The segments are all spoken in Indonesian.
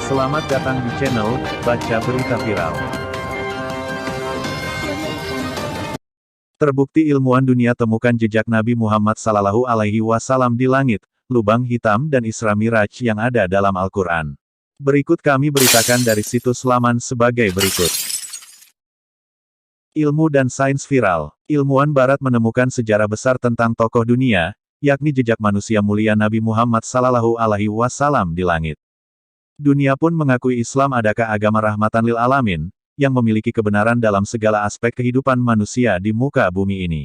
Selamat datang di channel Baca Berita Viral. Terbukti ilmuwan dunia temukan jejak Nabi Muhammad SAW di langit, lubang hitam dan Isra Miraj yang ada dalam Al-Quran. Berikut kami beritakan dari situs laman sebagai berikut. Ilmu dan sains viral. Ilmuwan barat menemukan sejarah besar tentang tokoh dunia, yakni jejak manusia mulia Nabi Muhammad SAW di langit. Dunia pun mengakui Islam adalah agama rahmatan lil alamin, yang memiliki kebenaran dalam segala aspek kehidupan manusia di muka bumi ini.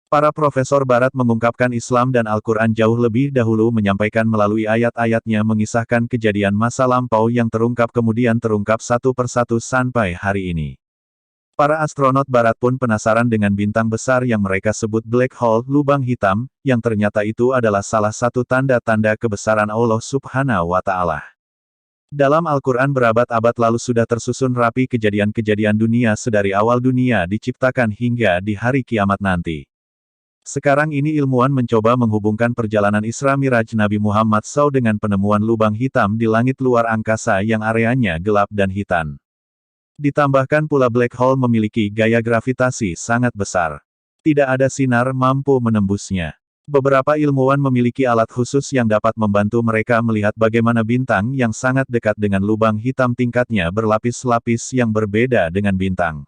Para profesor barat mengungkapkan Islam dan Al-Quran jauh lebih dahulu menyampaikan melalui ayat-ayatnya mengisahkan kejadian masa lampau yang terungkap kemudian terungkap satu persatu sampai hari ini. Para astronot barat pun penasaran dengan bintang besar yang mereka sebut black hole, lubang hitam, yang ternyata itu adalah salah satu tanda-tanda kebesaran Allah Subhanahu wa Ta'ala. Dalam Al-Quran berabad-abad lalu sudah tersusun rapi kejadian-kejadian dunia sedari awal dunia diciptakan hingga di hari kiamat nanti. Sekarang ini ilmuwan mencoba menghubungkan perjalanan Isra Miraj Nabi Muhammad SAW dengan penemuan lubang hitam di langit luar angkasa yang areanya gelap dan hitam. Ditambahkan pula black hole memiliki gaya gravitasi sangat besar. Tidak ada sinar mampu menembusnya. Beberapa ilmuwan memiliki alat khusus yang dapat membantu mereka melihat bagaimana bintang yang sangat dekat dengan lubang hitam tingkatnya berlapis-lapis yang berbeda dengan bintang.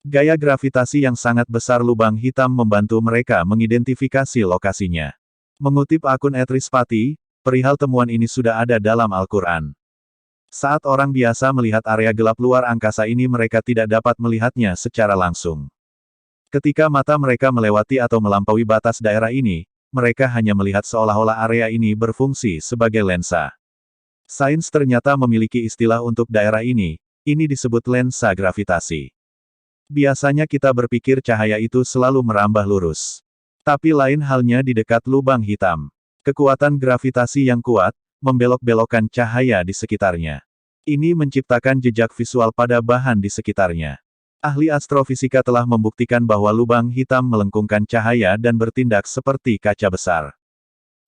Gaya gravitasi yang sangat besar lubang hitam membantu mereka mengidentifikasi lokasinya. Mengutip akun @rispati, perihal temuan ini sudah ada dalam Al-Quran. Saat orang biasa melihat area gelap luar angkasa ini mereka tidak dapat melihatnya secara langsung. Ketika mata mereka melewati atau melampaui batas daerah ini, mereka hanya melihat seolah-olah area ini berfungsi sebagai lensa. Sains ternyata memiliki istilah untuk daerah ini disebut lensa gravitasi. Biasanya kita berpikir cahaya itu selalu merambah lurus. Tapi lain halnya di dekat lubang hitam. Kekuatan gravitasi yang kuat, membelok-belokkan cahaya di sekitarnya. Ini menciptakan jejak visual pada bahan di sekitarnya. Ahli astrofisika telah membuktikan bahwa lubang hitam melengkungkan cahaya dan bertindak seperti kaca besar.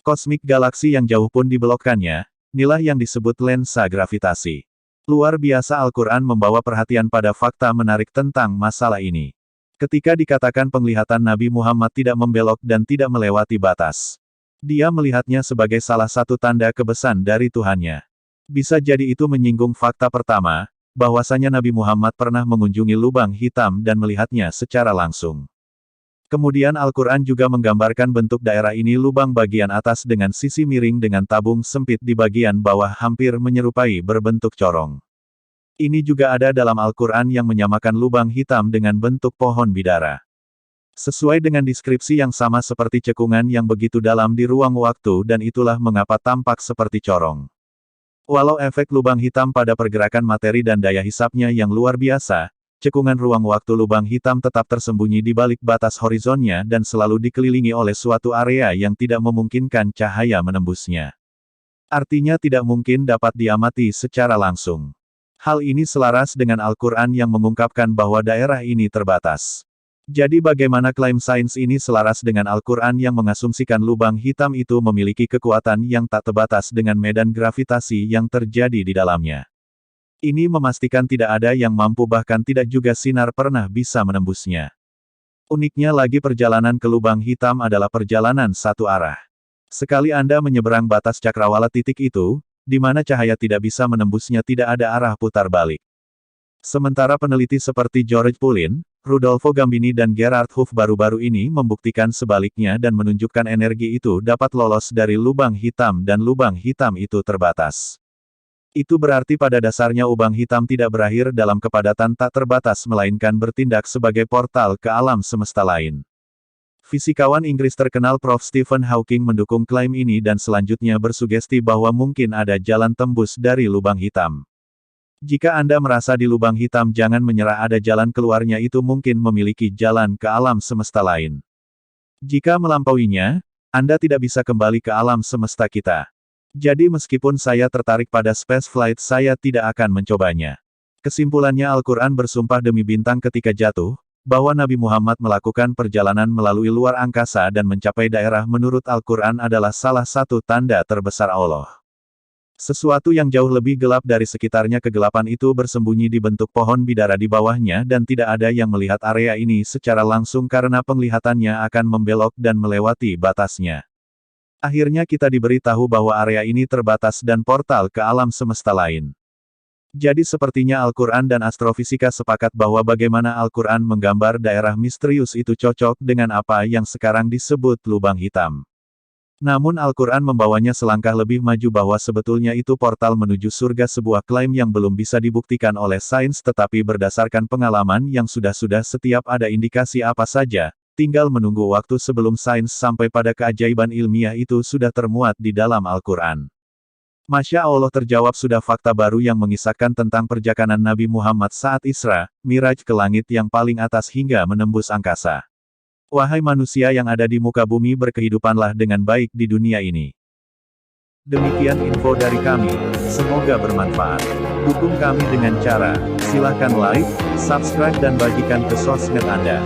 Kosmik galaksi yang jauh pun dibelokkannya, inilah yang disebut lensa gravitasi. Luar biasa Al-Quran membawa perhatian pada fakta menarik tentang masalah ini. Ketika dikatakan penglihatan Nabi Muhammad tidak membelok dan tidak melewati batas. Dia melihatnya sebagai salah satu tanda kebesaran dari Tuhannya. Bisa jadi itu menyinggung fakta pertama, bahwasanya Nabi Muhammad pernah mengunjungi lubang hitam dan melihatnya secara langsung. Kemudian Al-Quran juga menggambarkan bentuk daerah ini lubang bagian atas dengan sisi miring dengan tabung sempit di bagian bawah hampir menyerupai berbentuk corong. Ini juga ada dalam Al-Quran yang menyamakan lubang hitam dengan bentuk pohon bidara. Sesuai dengan deskripsi yang sama seperti cekungan yang begitu dalam di ruang waktu dan itulah mengapa tampak seperti corong. Walau efek lubang hitam pada pergerakan materi dan daya hisapnya yang luar biasa, cekungan ruang waktu lubang hitam tetap tersembunyi di balik batas horizonnya dan selalu dikelilingi oleh suatu area yang tidak memungkinkan cahaya menembusnya. Artinya tidak mungkin dapat diamati secara langsung. Hal ini selaras dengan Al-Quran yang mengungkapkan bahwa daerah ini terbatas. Jadi bagaimana klaim sains ini selaras dengan Al-Quran yang mengasumsikan lubang hitam itu memiliki kekuatan yang tak terbatas dengan medan gravitasi yang terjadi di dalamnya. Ini memastikan tidak ada yang mampu bahkan tidak juga sinar pernah bisa menembusnya. Uniknya lagi perjalanan ke lubang hitam adalah perjalanan satu arah. Sekali Anda menyeberang batas cakrawala titik itu, di mana cahaya tidak bisa menembusnya tidak ada arah putar balik. Sementara peneliti seperti George Pulin, Rudolfo Gambini dan Gerard Hough baru-baru ini membuktikan sebaliknya dan menunjukkan energi itu dapat lolos dari lubang hitam dan lubang hitam itu terbatas. Itu berarti pada dasarnya lubang hitam tidak berakhir dalam kepadatan tak terbatas melainkan bertindak sebagai portal ke alam semesta lain. Fisikawan Inggris terkenal Prof. Stephen Hawking mendukung klaim ini dan selanjutnya bersugesti bahwa mungkin ada jalan tembus dari lubang hitam. Jika Anda merasa di lubang hitam jangan menyerah ada jalan keluarnya itu mungkin memiliki jalan ke alam semesta lain. Jika melampauinya, Anda tidak bisa kembali ke alam semesta kita. Jadi meskipun saya tertarik pada space flight saya tidak akan mencobanya. Kesimpulannya Al-Quran bersumpah demi bintang ketika jatuh, bahwa Nabi Muhammad melakukan perjalanan melalui luar angkasa dan mencapai daerah menurut Al-Quran adalah salah satu tanda terbesar Allah. Sesuatu yang jauh lebih gelap dari sekitarnya, kegelapan itu bersembunyi di bentuk pohon bidara di bawahnya dan tidak ada yang melihat area ini secara langsung karena penglihatannya akan membelok dan melewati batasnya. Akhirnya kita diberitahu bahwa area ini terbatas dan portal ke alam semesta lain. Jadi sepertinya Al-Quran dan astrofisika sepakat bahwa bagaimana Al-Quran menggambar daerah misterius itu cocok dengan apa yang sekarang disebut lubang hitam. Namun Al-Quran membawanya selangkah lebih maju bahwa sebetulnya itu portal menuju surga, sebuah klaim yang belum bisa dibuktikan oleh sains tetapi berdasarkan pengalaman yang sudah setiap ada indikasi apa saja, tinggal menunggu waktu sebelum sains sampai pada keajaiban ilmiah itu sudah termuat di dalam Al-Quran. Masya Allah, terjawab, sudah fakta baru yang mengisahkan tentang perjalanan Nabi Muhammad saat Isra, Miraj ke langit yang paling atas hingga menembus angkasa. Wahai manusia yang ada di muka bumi, berkehidupanlah dengan baik di dunia ini. Demikian info dari kami, semoga bermanfaat. Dukung kami dengan cara, silahkan like, subscribe dan bagikan ke sosmed Anda.